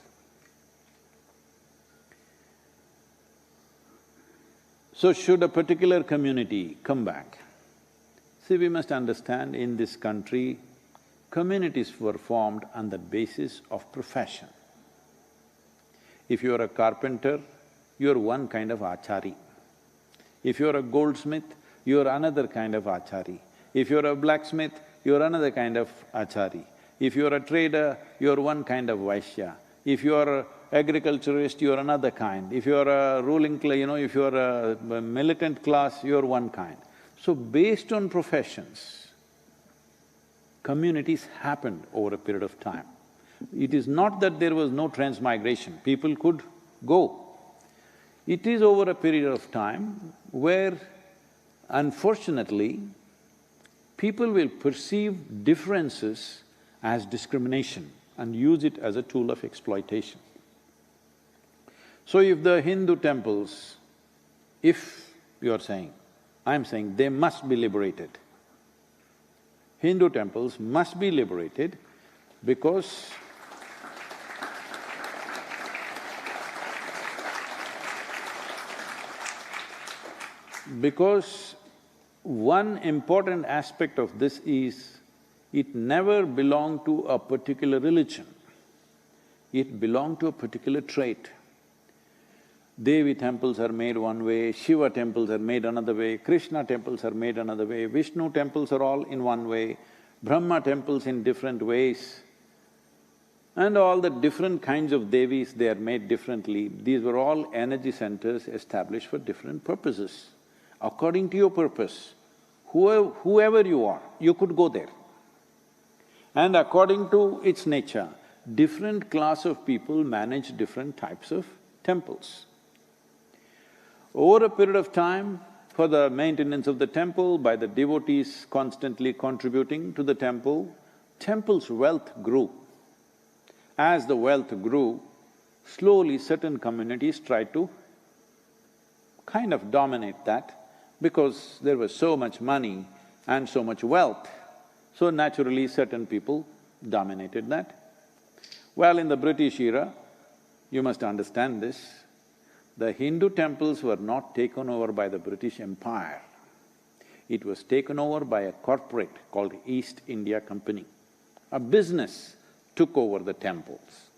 B: So should a particular community come back? See, we must understand in this country, communities were formed on the basis of profession. If you are a carpenter, you are one kind of achari. If you are a goldsmith, you are another kind of achari. If you are a blacksmith, you are another kind of achari. If you are a trader, you are one kind of Vaishya. If you are an agriculturist, you are another kind. If you are a ruling if you are a militant class, you are one kind. So based on professions, communities happened over a period of time. It is not that there was no transmigration, people could go. It is over a period of time where, unfortunately, people will perceive differences as discrimination and use it as a tool of exploitation. So if the Hindu temples, if you're saying, I'm saying they must be liberated, Hindu temples must be liberated because one important aspect of this is, it never belonged to a particular religion, it belonged to a particular trait. Devi temples are made one way, Shiva temples are made another way, Krishna temples are made another way, Vishnu temples are all in one way, Brahma temples in different ways, and all the different kinds of Devis, they are made differently. These were all energy centers established for different purposes. According to your purpose, whoever you are, you could go there. And according to its nature, different class of people manage different types of temples. Over a period of time, for the maintenance of the temple, by the devotees constantly contributing to the temple, temple's wealth grew. As the wealth grew, slowly certain communities tried to kind of dominate that, because there was so much money and so much wealth, so naturally certain people dominated that. Well, in the British era, you must understand this, the Hindu temples were not taken over by the British Empire. It was taken over by a corporate called East India Company. A business took over the temples.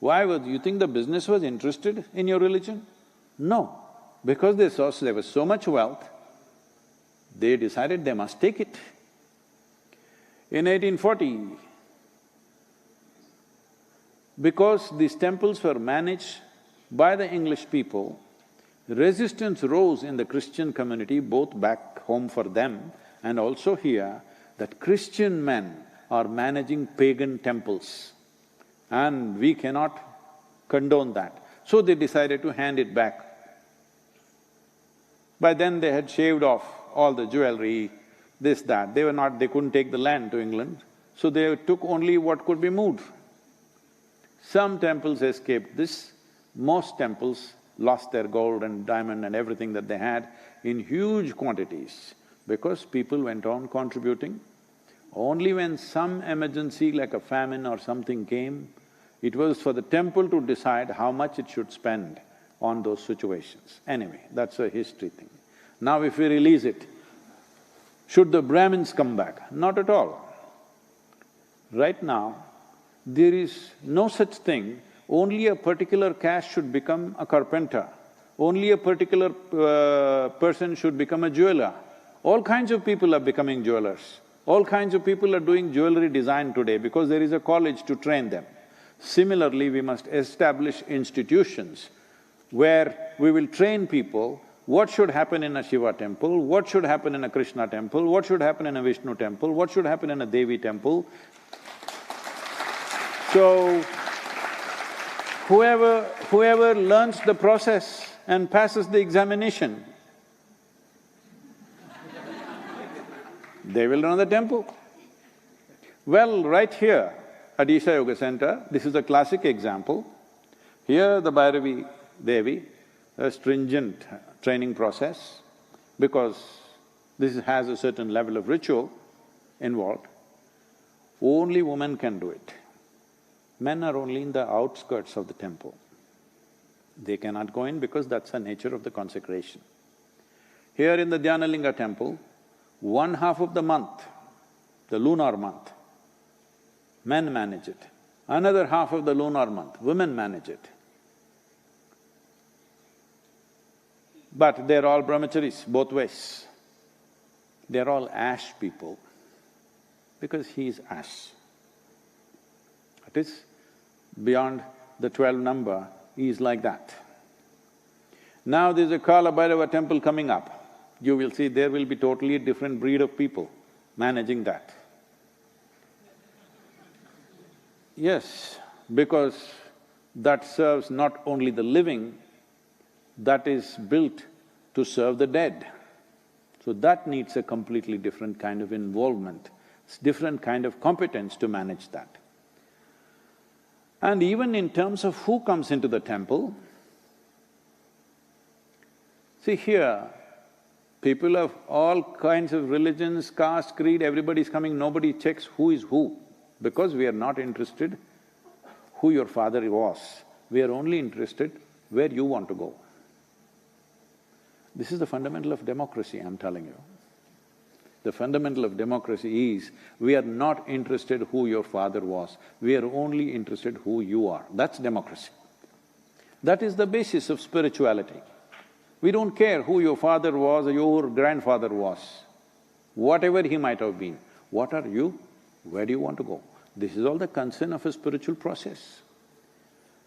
B: Why was… you think the business was interested in your religion? No, because they saw there was so much wealth, they decided they must take it. In 1840, because these temples were managed by the English people, resistance rose in the Christian community, both back home for them and also here, that Christian men are managing pagan temples and we cannot condone that. So they decided to hand it back. By then they had shaved off all the jewelry, this, that. They couldn't take the land to England, so they took only what could be moved. Some temples escaped this, most temples lost their gold and diamond and everything that they had in huge quantities because people went on contributing. Only when some emergency like a famine or something came, it was for the temple to decide how much it should spend on those situations. Anyway, that's a history thing. Now if we release it, should the Brahmins come back? Not at all. Right now, there is no such thing, only a particular caste should become a carpenter, only a particular person should become a jeweler. All kinds of people are becoming jewelers. All kinds of people are doing jewelry design today because there is a college to train them. Similarly, we must establish institutions where we will train people what should happen in a Shiva temple, what should happen in a Krishna temple, what should happen in a Vishnu temple, what should happen in a Devi temple. So, whoever learns the process and passes the examination, they will run the temple. Well, right here at Isha Yoga Center, this is a classic example. Here the Bhairavi Devi, a stringent training process, because this has a certain level of ritual involved. Only women can do it. Men are only in the outskirts of the temple. They cannot go in because that's the nature of the consecration. Here in the Dhyanalinga temple, 1/2 of the month, the lunar month, men manage it. Another half of the lunar month, women manage it. But they're all brahmacharis, both ways. They're all ash people, because he is ash. It is beyond the 12 number, he is like that. Now there's a Kala Bhairava temple coming up. You will see there will be totally a different breed of people managing that. Yes, because that serves not only the living, that is built to serve the dead. So that needs a completely different kind of involvement, different kind of competence to manage that. And even in terms of who comes into the temple, see here, People of all kinds of religions, caste, creed, everybody's coming, nobody checks who is who, because we are not interested who your father was. We are only interested where you want to go. This is the fundamental of democracy, I'm telling you. The fundamental of democracy is, we are not interested who your father was, we are only interested who you are. That's democracy. That is the basis of spirituality. We don't care who your father was or your grandfather was, whatever he might have been. What are you? Where do you want to go? This is all the concern of a spiritual process.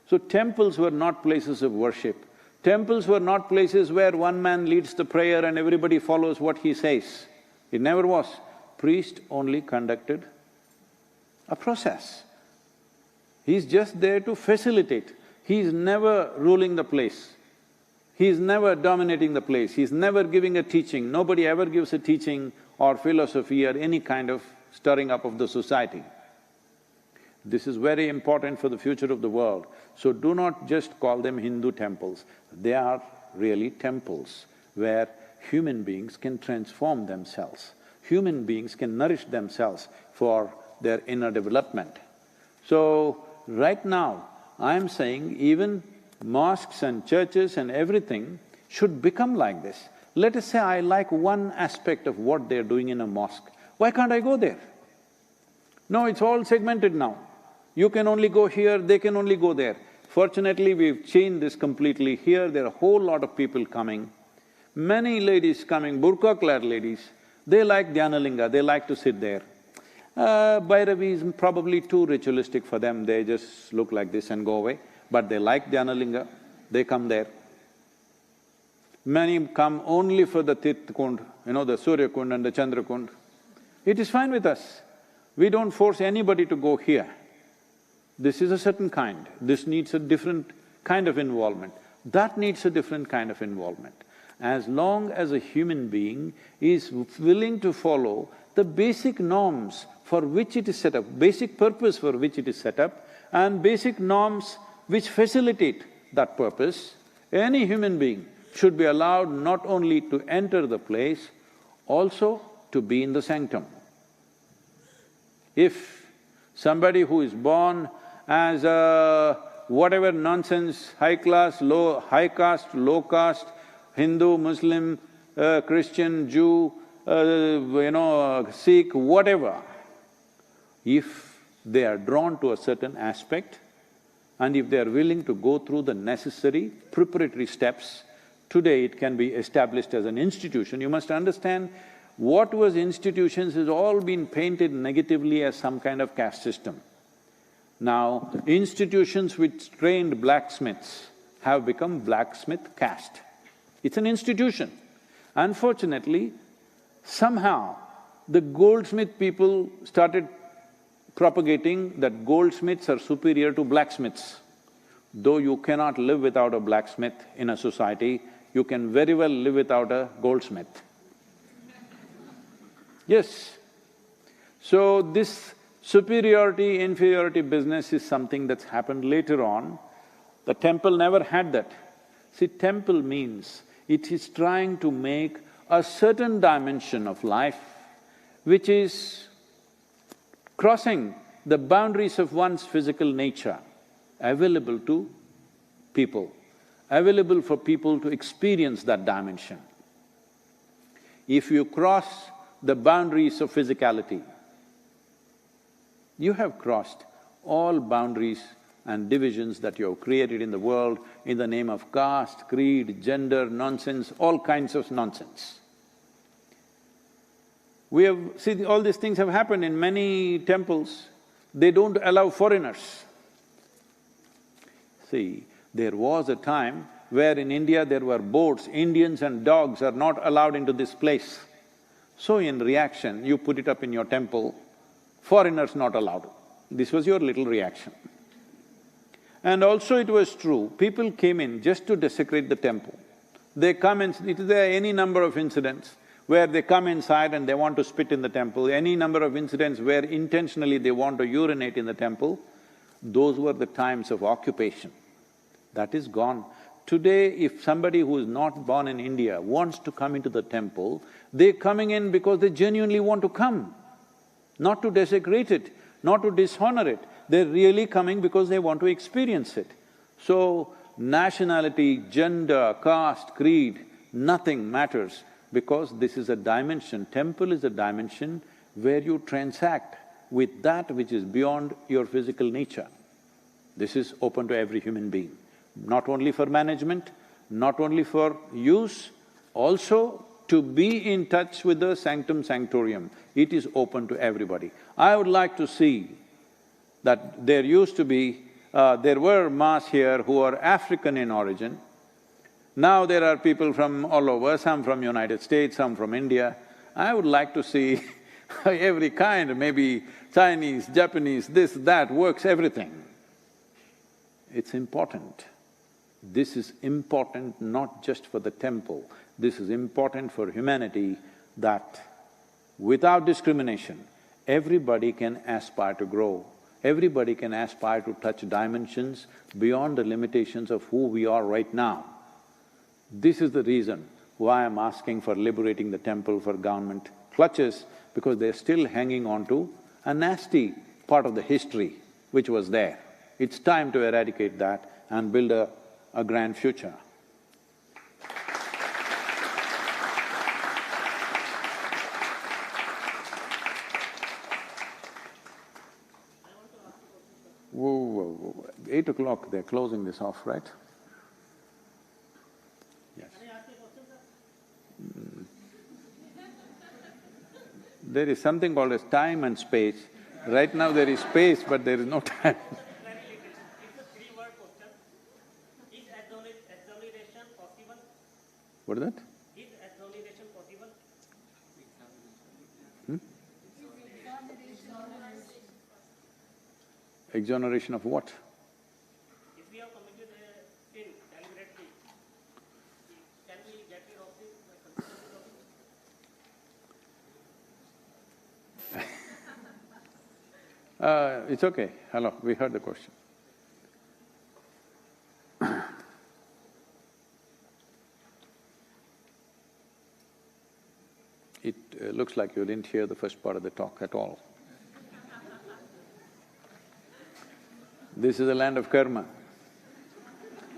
B: So temples were not places of worship. Temples were not places where one man leads the prayer and everybody follows what he says. It never was. Priest only conducted a process. He's just there to facilitate. He's never ruling the place. He's never dominating the place. He's never giving a teaching. Nobody ever gives a teaching or philosophy or any kind of stirring up of the society. This is very important for the future of the world. So do not just call them Hindu temples. They are really temples where human beings can transform themselves. Human beings can nourish themselves for their inner development. So, right now, I'm saying even mosques and churches and everything should become like this. Let us say I like one aspect of what they're doing in a mosque, why can't I go there? No, it's all segmented now. You can only go here, they can only go there. Fortunately, we've changed this completely. Here, there are a whole lot of people coming. Many ladies coming, burqa-clad ladies, they like Dhyanalinga, they like to sit there. Bhairavi is probably too ritualistic for them, they just look like this and go away. But they like Dhyanalinga, they come there. Many come only for the Tirth Kund, the Surya Kund and the Chandra Kund. It is fine with us. We don't force anybody to go here. This is a certain kind, this needs a different kind of involvement, that needs a different kind of involvement. As long as a human being is willing to follow the basic norms for which it is set up, basic purpose for which it is set up, and basic norms which facilitate that purpose, any human being should be allowed not only to enter the place, also to be in the sanctum. If somebody who is born as a whatever nonsense, high class, high caste, low caste, Hindu, Muslim, Christian, Jew, Sikh, whatever, if they are drawn to a certain aspect and if they are willing to go through the necessary preparatory steps, today it can be established as an institution. You must understand, what was institutions has all been painted negatively as some kind of caste system. Now, institutions which trained blacksmiths have become blacksmith caste. It's an institution. Unfortunately, somehow the goldsmith people started propagating that goldsmiths are superior to blacksmiths. Though you cannot live without a blacksmith in a society, you can very well live without a goldsmith. Yes. So this superiority, inferiority business is something that's happened later on. The temple never had that. See, temple means it is trying to make a certain dimension of life which is crossing the boundaries of one's physical nature, available to people, available for people to experience that dimension. If you cross the boundaries of physicality, you have crossed all boundaries and divisions that you have created in the world in the name of caste, creed, gender, nonsense, all kinds of nonsense. All these things have happened in many temples, they don't allow foreigners. See, there was a time where in India there were boards, Indians and dogs are not allowed into this place. So in reaction, you put it up in your temple, foreigners not allowed. This was your little reaction. And also it was true, people came in just to desecrate the temple. They come and… there are any number of incidents where they come inside and they want to spit in the temple, any number of incidents where intentionally they want to urinate in the temple. Those were the times of occupation. That is gone. Today, if somebody who is not born in India wants to come into the temple, they're coming in because they genuinely want to come, not to desecrate it, not to dishonor it. They're really coming because they want to experience it. So, nationality, gender, caste, creed, nothing matters because this is a dimension. Temple is a dimension where you transact with that which is beyond your physical nature. This is open to every human being, not only for management, not only for use, also to be in touch with the sanctum sanctorium. It is open to everybody. I would like to see that there used to be… there were mass here who are African in origin. Now there are people from all over, some from United States, some from India. I would like to see every kind, maybe Chinese, Japanese, this, that, works, everything. It's important. This is important not just for the temple, this is important for humanity that without discrimination, everybody can aspire to grow. Everybody can aspire to touch dimensions beyond the limitations of who we are right now. This is the reason why I'm asking for liberating the temple for government clutches, because they're still hanging on to a nasty part of the history which was there. It's time to eradicate that and build a grand future. Whoa. 8 o'clock, they're closing this off, right? Yes.
F: Can I ask you a question, sir?
B: There is something called as time and space. Right now there is space, but there is no time.
F: It's a three-word question. Is exoneration possible?
B: What is that?
F: Is exoneration possible?
B: Exoneration of what?
F: If we have committed a sin deliberately, can we get rid of this by consequences of it?
B: It's okay. Hello, we heard the question. It looks like you didn't hear the first part of the talk at all. This is a land of karma,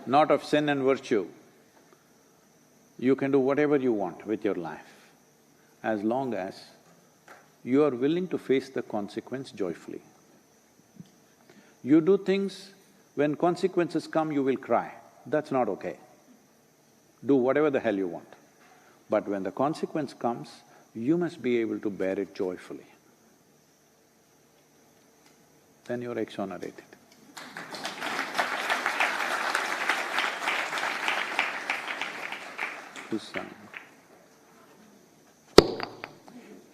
B: not of sin and virtue. You can do whatever you want with your life, as long as you are willing to face the consequence joyfully. You do things, when consequences come, you will cry. That's not okay. Do whatever the hell you want. But when the consequence comes, you must be able to bear it joyfully. Then you're exonerated.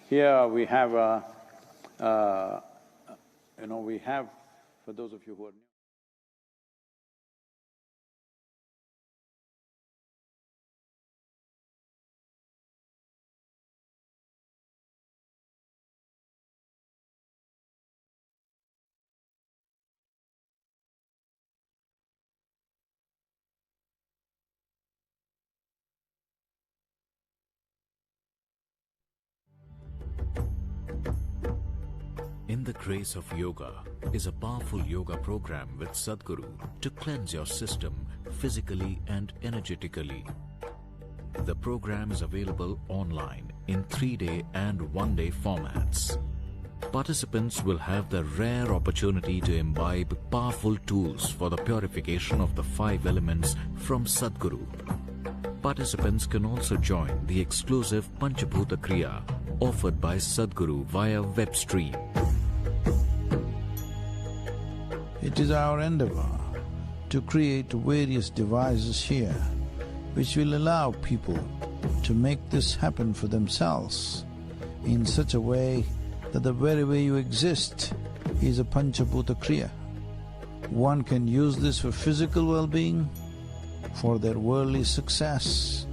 B: Here we have we have, for those of you who are new,
G: In the Grace of Yoga is a powerful yoga program with Sadhguru to cleanse your system physically and energetically. The program is available online in 3-day and 1-day formats. Participants will have the rare opportunity to imbibe powerful tools for the purification of the 5 elements from Sadhguru. Participants can also join the exclusive Panchabhuta Kriya offered by Sadhguru via web stream.
H: It is our endeavor to create various devices here which will allow people to make this happen for themselves in such a way that the very way you exist is a Panchabhuta Kriya. One can use this for physical well-being, for their worldly success.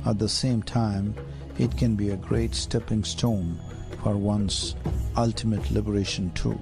H: At the same time, it can be a great stepping stone for one's ultimate liberation too.